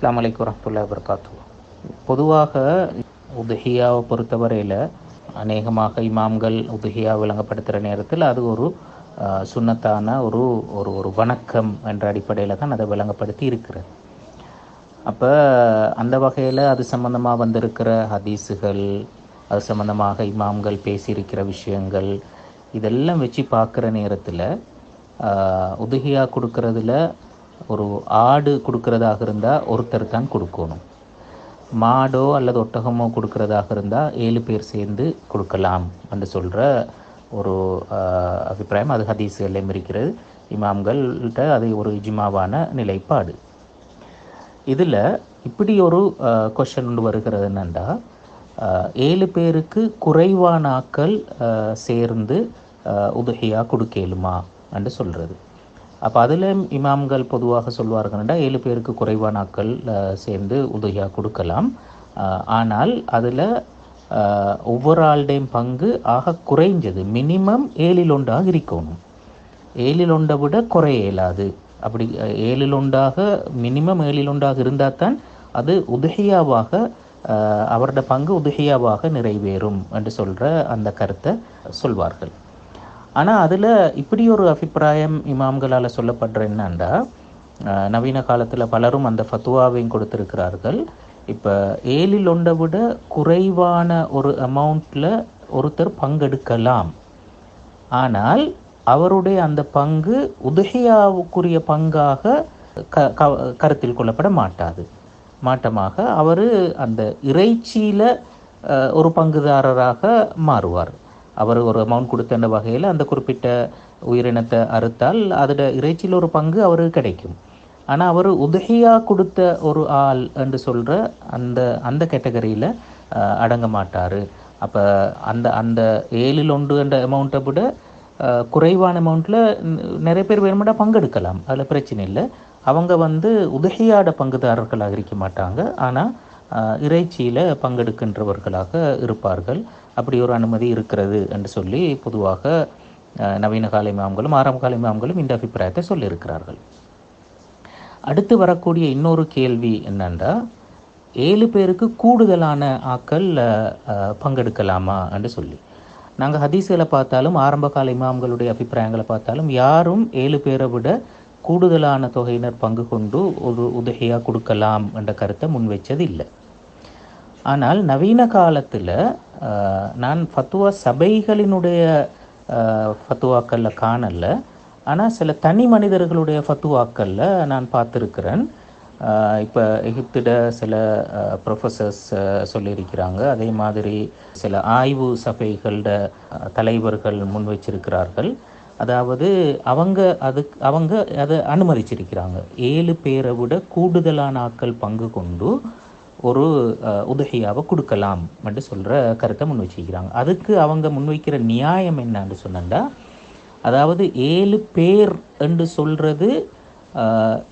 அஸ்ஸலாமு அலைக்கும் வரஹ்மத்துல்லாஹி வபரகாத்துஹு. பொதுவாக உதுஹியாவை பொறுத்தவரையில் அநேகமாக இமாம்கள் உதுஹியா விளங்கப்படுத்துகிற நேரத்தில் அது ஒரு சுன்னத்தான ஒரு ஒரு ஒரு வணக்கம் என்ற அடிப்படையில் தான் அதை விளங்கப்படுத்தி இருக்கிறது. அப்போ அந்த வகையில் அது சம்பந்தமாக வந்திருக்கிற ஹதீஸுகள், அது சம்பந்தமாக இமாம்கள் பேசியிருக்கிற விஷயங்கள், இதெல்லாம் வச்சு பார்க்குற நேரத்தில் உதுஹியா கொடுக்கறதுல ஒரு ஆடு கொடுக்கறதாக இருந்தால் ஒருத்தர் தான் கொடுக்கணும். மாடோ அல்லது ஒட்டகமோ கொடுக்கறதாக இருந்தால் 7 பேர் சேர்ந்து கொடுக்கலாம் என்று சொல்கிற ஒரு அபிப்பிராயம் அது ஹதீஸுகளிலும் இருக்கிறது. இமாம்கள்கிட்ட அது ஒரு இஜ்மாவான நிலைப்பாடு. இதில் இப்படி ஒரு கொஷன் ஒன்று வருகிறது என்னென்னா, 7 பேருக்கு குறைவான ஆட்கள் சேர்ந்து உதுஹியா கொடுக்கலுமா என்று சொல்கிறது. அப்போ அதில் இமாம்கள் பொதுவாக சொல்வார்கள்னா 7 பேருக்கு குறைவான ஆட்கள் சேர்ந்து உதுஹியா கொடுக்கலாம். ஆனால் அதில் ஒவ்வொரு ஆளுடையும் பங்கு ஆக குறைஞ்சது மினிமம் 7 இருக்கணும். 7 விட குறைய இயலாது. அப்படி 7 மினிமம் 7 இருந்தால் தான் அது உதுஹியாவாக அவரோட பங்கு உதுஹியாவாக நிறைவேறும் என்று சொல்கிற அந்த கருத்தை சொல்வார்கள். ஆனால் அதில் இப்படி ஒரு அபிப்பிராயம் இமாம்களால் சொல்லப்படுற என்னன்னா, நவீன காலத்தில் பலரும் அந்த ஃபத்துவாவையும் கொடுத்திருக்கிறார்கள். இப்போ 7 விட குறைவான ஒரு அமௌண்ட்டில் ஒருத்தர் பங்கெடுக்கலாம். ஆனால் அவருடைய அந்த பங்கு உதுஹியாவுக்குரிய பங்காக கருத்தில் கொள்ளப்பட மாட்டாது. மாற்றமாக அவர் அந்த இறைச்சியில் ஒரு பங்குதாரராக மாறுவார். அவர் ஒரு அமௌண்ட் கொடுத்த வகையில் அந்த குறிப்பிட்ட உயிரினத்தை அறுத்தால் அதோட இறைச்சியில் ஒரு பங்கு அவருக்கு கிடைக்கும். ஆனால் அவர் உதுஹியா கொடுத்த ஒரு ஆள் என்று சொல்கிற அந்த கேட்டகரியில் அடங்க மாட்டார். அப்போ அந்த 7 என்ற அமௌண்ட்டை விட குறைவான அமௌண்ட்டில் நிறைய பேர் வேணுமெண்டா பங்கெடுக்கலாம், அதில் பிரச்சனை இல்லை. அவங்க உதுஹியாட பங்குதாரர்களாக இருக்க மாட்டாங்க, ஆனால் இறைச்சியில் பங்கெடுக்கின்றவர்களாக இருப்பார்கள். அப்படி ஒரு அனுமதி இருக்கிறது என்று சொல்லி பொதுவாக நவீன கால இமாம்களும் ஆரம்ப கால இமாம்களும் இந்த அபிப்பிராயத்தை சொல்லியிருக்கிறார்கள். அடுத்து வரக்கூடிய இன்னொரு கேள்வி என்னென்னா, 7 பேருக்கு கூடுதலான ஆட்கள் பங்கெடுக்கலாமா என்று சொல்லி. நாங்கள் ஹதீஸுகளை பார்த்தாலும் ஆரம்ப கால இமாம்களுடைய அபிப்பிராயங்களை பார்த்தாலும் யாரும் 7 பேரை விட கூடுதலான தொகையினர் பங்கு கொண்டு ஒரு உதுஹியா கொடுக்கலாம் என்ற கருத்தை முன்வைச்சது இல்லை. ஆனால் நவீன காலத்தில் நான் ஃபத்துவா சபைகளினுடைய ஃபத்துவாக்களில் காணல, ஆனால் சில தனி மனிதர்களுடைய ஃபத்துவாக்களில் நான் பார்த்துருக்கிறேன். இப்போ எகிப்திட சில ப்ரொஃபஸர்ஸ் சொல்லியிருக்கிறாங்க. அதே மாதிரி சில ஆய்வு சபைகளோட தலைவர்கள் முன் வச்சிருக்கிறார்கள். அதாவது அவங்க அதை அனுமதிச்சிருக்கிறாங்க. 7 பேரை விட கூடுதலான ஆட்கள் பங்கு கொண்டு ஒரு உதுஹியாவை கொடுக்கலாம் என்று சொல்கிற கருத்தை முன் வச்சிருக்கிறாங்க. அதுக்கு அவங்க முன்வைக்கிற நியாயம் என்னன்னு சொன்னா, அதாவது 7 பேர் என்று சொல்கிறது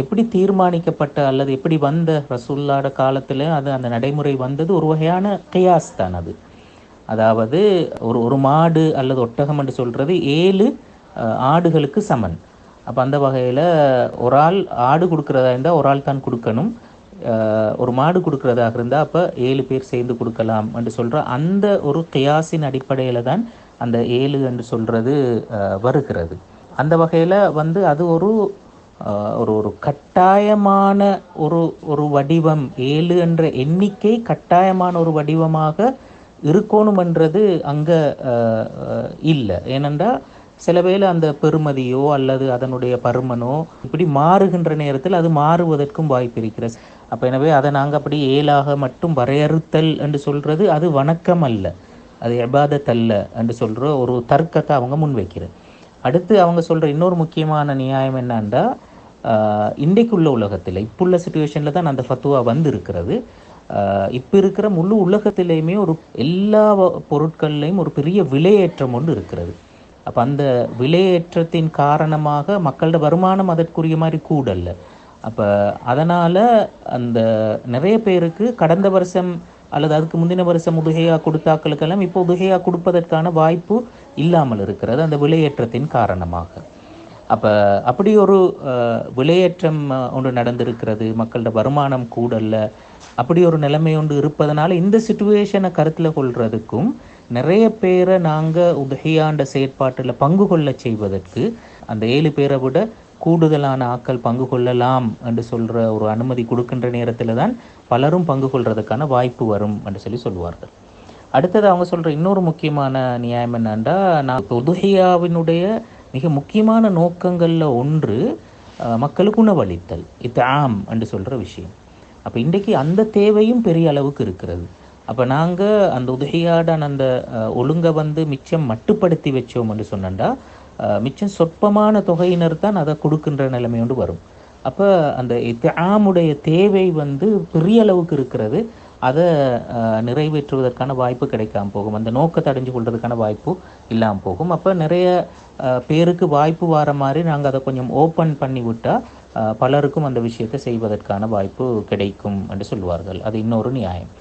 எப்படி தீர்மானிக்கப்பட்ட அல்லது எப்படி வந்த ரசூலுல்லாஹ்ட காலத்தில் அது அந்த நடைமுறை வந்தது ஒரு வகையான கியாஸ் தான் அது. அதாவது ஒரு மாடு அல்லது ஒட்டகம் என்று சொல்கிறது 7 ஆடுகளுக்கு சமன். அப்போ அந்த வகையில் ஒரு ஆள் ஆடு கொடுக்குறதா இருந்தால் ஒரு ஆள் தான் கொடுக்கணும். ஒரு மாடு கொடுக்குறதாக இருந்தால் அப்போ 7 பேர் சேர்ந்து கொடுக்கலாம் என்று சொல்கிற அந்த ஒரு கியாஸின் அடிப்படையில் தான் அந்த 7 என்று சொல்கிறது வருகிறது. அந்த வகையில் அது ஒரு ஒரு கட்டாயமான ஒரு வடிவம், 7 என்ற எண்ணிக்கை கட்டாயமான ஒரு வடிவமாக இருக்கணுமென்றது அங்கே இல்லை. ஏனென்றால் சில வேளை அந்த பெறுமதியோ அல்லது அதனுடைய பருமனோ இப்படி மாறுகின்ற நேரத்தில் அது மாறுவதற்கும் வாய்ப்பு இருக்கிறது. அப்போ எனவே அதை நாங்கள் அப்படி 7 மட்டும் வரையறுத்தல் என்று சொல்கிறது அது வணக்கம் அல்ல, அது இபாதத் அல்ல என்று சொல்கிற ஒரு தர்க்கத்தை அவங்க முன்வைக்கிறது. அடுத்து அவங்க சொல்கிற இன்னொரு முக்கியமான நியாயம் என்னன்னா, இன்றைக்குள்ள உலகத்தில் இப்புள்ள சிச்சுவேஷனில் தான் அந்த ஃபத்துவா இருக்கிறது. இப்போ இருக்கிற முழு உலகத்திலையுமே ஒரு எல்லா பொருட்கள்லையும் ஒரு பெரிய விலையேற்றம் ஒன்று இருக்கிறது. அப்போ அந்த விலையேற்றத்தின் காரணமாக மக்களோட வருமானம் அதற்குரிய மாதிரி கூடல்ல. அப்போ அதனால் அந்த நிறைய பேருக்கு கடந்த வருஷம் அல்லது அதுக்கு முந்தின வருஷம் உதுஹியா கொடுத்தாக்களுக்கெல்லாம் இப்போ உதுஹியா கொடுப்பதற்கான வாய்ப்பு இல்லாமல் இருக்கிறது அந்த விலையேற்றத்தின் காரணமாக. அப்போ அப்படி ஒரு விலையேற்றம் ஒன்று நடந்திருக்கிறது, மக்களோட வருமானம் கூடல்ல, அப்படி ஒரு நிலைமை ஒன்று இருப்பதனால இந்த சுச்சுவேஷனை கருத்தில் கொள்றதுக்கும் நிறைய பேரை நாங்கள் உதகையாண்ட செயற்பாட்டில் பங்கு கொள்ள செய்வதற்கு அந்த 7 பேரை விட கூடுதலான ஆக்கள் பங்கு கொள்ளலாம் என்று சொல்கிற ஒரு அனுமதி கொடுக்கின்ற நேரத்தில் தான் பலரும் பங்கு கொள்றதுக்கான வாய்ப்பு வரும் என்று சொல்லுவார்கள். அடுத்தது அவங்க சொல்கிற இன்னொரு முக்கியமான நியாயம் என்னன்னா, நான் உதுஹியாவினுடைய மிக முக்கியமான நோக்கங்களில் ஒன்று மக்களுக்கு உணவளித்தல், இத்ஆம் என்று சொல்கிற விஷயம். அப்போ இன்றைக்கு அந்த தேவையும் பெரிய அளவுக்கு இருக்கிறது. அப்போ நாங்கள் அந்த உதுஹியாடான அந்த ஒழுங்கை மிச்சம் மட்டுப்படுத்தி வச்சோம் என்று சொன்னா, மிச்சம் சொற்பமான தொகையினர் தான் அதை கொடுக்கின்ற நிலைமை ஒன்று வரும். அப்போ அந்த இத்ஆமுடைய தேவை பெரிய அளவுக்கு இருக்கிறது. அதை நிறைவேற்றுவதற்கான வாய்ப்பு கிடைக்காமல் போகும், அந்த நோக்கத்தை அடைஞ்சு கொள்றதுக்கான வாய்ப்பு இல்லாமல் போகும். அப்போ நிறைய பேருக்கு வாய்ப்பு வர மாதிரி நாங்கள் அதை கொஞ்சம் ஓப்பன் பண்ணி விட்டால் பலருக்கும் அந்த விஷயத்தை செய்வதற்கான வாய்ப்பு கிடைக்கும் என்று சொல்லுவார்கள். அது இன்னொரு நியாயம்.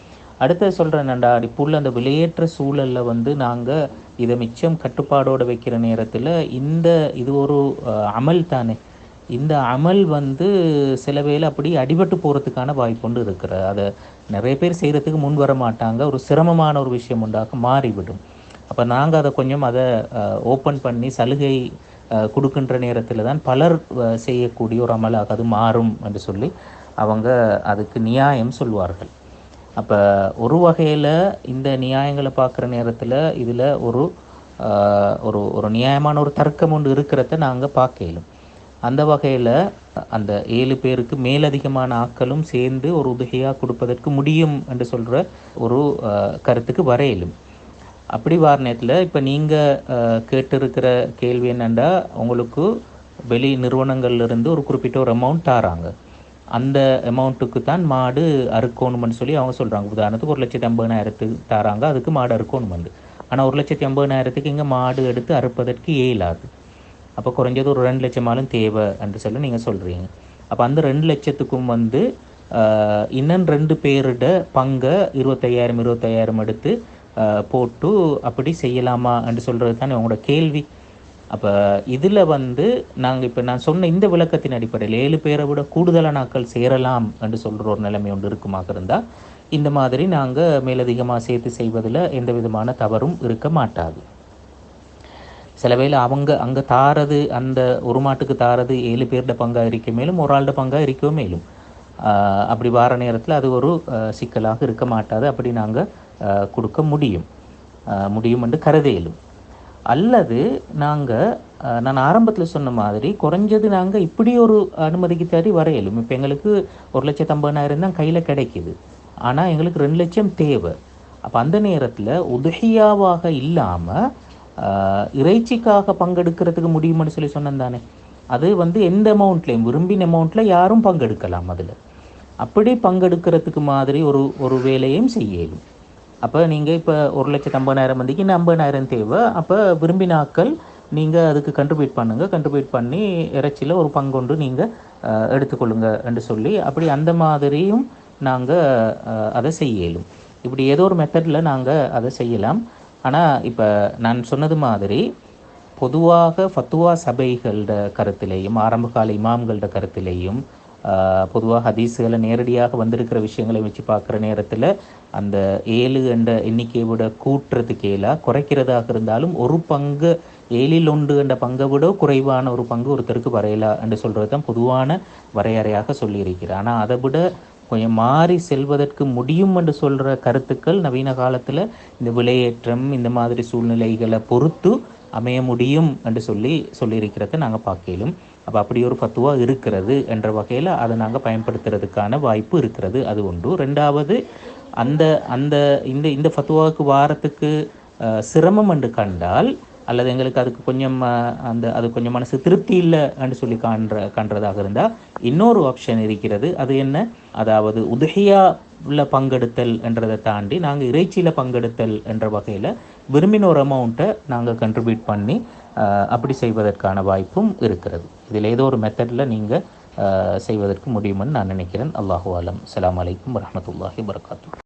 அடுத்து சொல்கிறேன் நண்டா, இப்போ உள்ள அந்த விலையேற்ற சூழலில் நாங்கள் இதை மிச்சம் கட்டுப்பாடோடு வைக்கிற நேரத்தில் இது ஒரு அமல் தானே, இந்த அமல் சில வேளை அப்படி அடிபட்டு போகிறதுக்கான வாய்ப்பு ஒன்று இருக்கிறது. அதை நிறைய பேர் செய்கிறதுக்கு முன் வர மாட்டாங்க, ஒரு சிரமமான ஒரு விஷயம் உண்டாக மாறிவிடும். அப்போ நாங்கள் அதை கொஞ்சம் ஓப்பன் பண்ணி சலுகை கொடுக்கின்ற நேரத்தில் தான் பலர் செய்யக்கூடிய ஒரு அமலாக அது மாறும் என்று சொல்லி அவங்க அதுக்கு நியாயம் சொல்வார்கள். அப்போ ஒரு வகையில் இந்த நியாயங்களை பார்க்குற நேரத்தில் இதில் ஒரு ஒரு நியாயமான ஒரு தர்க்கம் ஒன்று இருக்கிறத நாங்கள் பார்க்கலும். அந்த வகையில் அந்த 7 பேருக்கு மேலதிகமான ஆக்களும் சேர்ந்து ஒரு உதகையாக கொடுப்பதற்கு முடியும் என்று சொல்கிற ஒரு கருத்துக்கு வரையிலும். அப்படி வார நேரத்தில் இப்போ நீங்கள் கேட்டிருக்கிற கேள்வி என்னென்னா, உங்களுக்கு வெளி நிறுவனங்கள்லேருந்து ஒரு குறிப்பிட்ட ஒரு அமௌண்ட் தாராங்க, அந்த அமௌண்ட்டுக்கு தான் மாடு அறுக்கணும்னு சொல்லி அவங்க சொல்கிறாங்க. உதாரணத்துக்கு 1,80,000 தாராங்க, அதுக்கு மாடு அறுக்கணுமெண்டு. ஆனால் 1,80,000 இங்கே மாடு எடுத்து அறுப்பதற்கு இயலாது. அப்போ குறைஞ்சது ஒரு 2 லட்சமாலும் தேவை என்று சொல்லி நீங்கள் சொல்கிறீங்க. அப்போ அந்த 2 லட்சத்துக்கும் இன்னும் 2 பேருட பங்கை 25,000 எடுத்து போட்டு அப்படி செய்யலாமா என்று சொல்கிறது தானே உங்களோட கேள்வி. அப்போ இதில் நாங்கள் இப்போ நான் சொன்ன இந்த விளக்கத்தின் அடிப்படையில் 7 பேரை விட கூடுதலான ஆட்கள் சேரலாம் என்று சொல்கிற ஒரு நிலைமை ஒன்று இருக்குமாக இருந்தால் இந்த மாதிரி நாங்கள் மேலதிகமாக சேர்த்து செய்வதில் எந்த விதமான தவறும் இருக்க மாட்டாது. சில வேளை அவங்க அங்கே தாரது, அந்த ஒரு மாட்டுக்கு தாரது 7 பேருட பங்காக இருக்க மேலும் ஒரு ஆளுட பங்காக இருக்கவும் மேலும். அப்படி வார நேரத்தில் அது ஒரு சிக்கலாக இருக்க மாட்டாது. அப்படி நாங்கள் கொடுக்க முடியும் என்று கருதையிலும். அல்லது நான் ஆரம்பத்தில் சொன்ன மாதிரி குறைஞ்சது நாங்கள் இப்படி ஒரு அனுமதிக்கு தேடி வரையிலும். இப்போ எங்களுக்கு 1,50,000 தான் கையில் கிடைக்கிது, ஆனால் எங்களுக்கு 2 லட்சம் தேவை. அப்போ அந்த நேரத்தில் உதுஹியாவாக இல்லாமல் இறைச்சிக்காக பங்கெடுக்கிறதுக்கு முடியும்னு சொல்லி சொன்னேன் தானே. அது எந்த அமௌண்ட்லேயும் விரும்பின அமௌண்ட்டில் யாரும் பங்கெடுக்கலாம். அதில் அப்படி பங்கெடுக்கிறதுக்கு மாதிரி ஒரு வேலையும் செய்யலும். அப்போ நீங்கள் இப்போ 1,50,000 மந்திக்கு இன்னும் 50,000 தேவை. அப்போ விரும்பினாக்கள் நீங்கள் அதுக்கு கண்ட்ரிபியூட் பண்ணி இறைச்சியில் ஒரு பங்கொண்டு நீங்கள் எடுத்துக்கொள்ளுங்க என்று சொல்லி அப்படி அந்த மாதிரியும் நாங்கள் அதை செய்யலும். இப்படி ஏதோ ஒரு மெத்தடில் நாங்கள் அதை செய்யலாம். ஆனால் இப்போ நான் சொன்னது மாதிரி பொதுவாக ஃபத்துவா சபைகளோட கருத்திலேயும் ஆரம்பகால இமாம்களோட கருத்திலேயும் பொதுவாக ஹதீஸுகளை நேரடியாக வந்திருக்கிற விஷயங்களை வச்சு பார்க்குற நேரத்தில் அந்த 7 என்ற எண்ணிக்கையை விட கூட்டுறதுக்கு குறைக்கிறதாக இருந்தாலும் ஒரு பங்கு 1/7 என்ற பங்கை விட குறைவான ஒரு பங்கு ஒருத்தருக்கு வரையலா என்று சொல்கிறது தான் பொதுவான வரையறையாக சொல்லியிருக்கிறார். ஆனால் அதை விட கொஞ்சம் மாறி செல்வதற்கு முடியும் என்று சொல்கிற கருத்துக்கள் நவீன காலத்தில் இந்த விலையேற்றம் இந்த மாதிரி சூழ்நிலைகளை பொறுத்து அமைய முடியும் என்று சொல்லியிருக்கிறத நாங்கள் பார்க்கலும். அப்போ அப்படி ஒரு ஃபத்துவா இருக்கிறது என்ற வகையில் அதை நாங்கள் பயன்படுத்துறதுக்கான வாய்ப்பு இருக்கிறது. அது ஒன்று. ரெண்டாவது, இந்த ஃபத்துவாவுக்கு வாரத்துக்கு சிரமம் என்று கண்டால் அல்லது எங்களுக்கு அதுக்கு கொஞ்சம் அது கொஞ்சம் மனசு திருப்தி இல்லை என்று சொல்லி காண்றதாக இருந்தால் இன்னொரு ஆப்ஷன் இருக்கிறது. அது என்ன? அதாவது உதுஹியாவில் பங்கெடுத்தல் என்றதை தாண்டி நாங்கள் இறைச்சியில் பங்கெடுத்தல் என்ற வகையில் விரும்பின ஒரு அமௌண்ட்டை நாங்கள் கண்ட்ரிபியூட் பண்ணி அப்படி செய்வதற்கான வாய்ப்பும் இருக்கிறது. இதில் ஏதோ ஒரு மெத்தடில் நீங்கள் செய்வதற்கு முடியுமென்னு நான் நினைக்கிறேன். அல்லாஹு ஆலம். அஸ்ஸலாமு அலைக்கும் வரஹ்மத்துல்லாஹி வபரகாத்துஹு.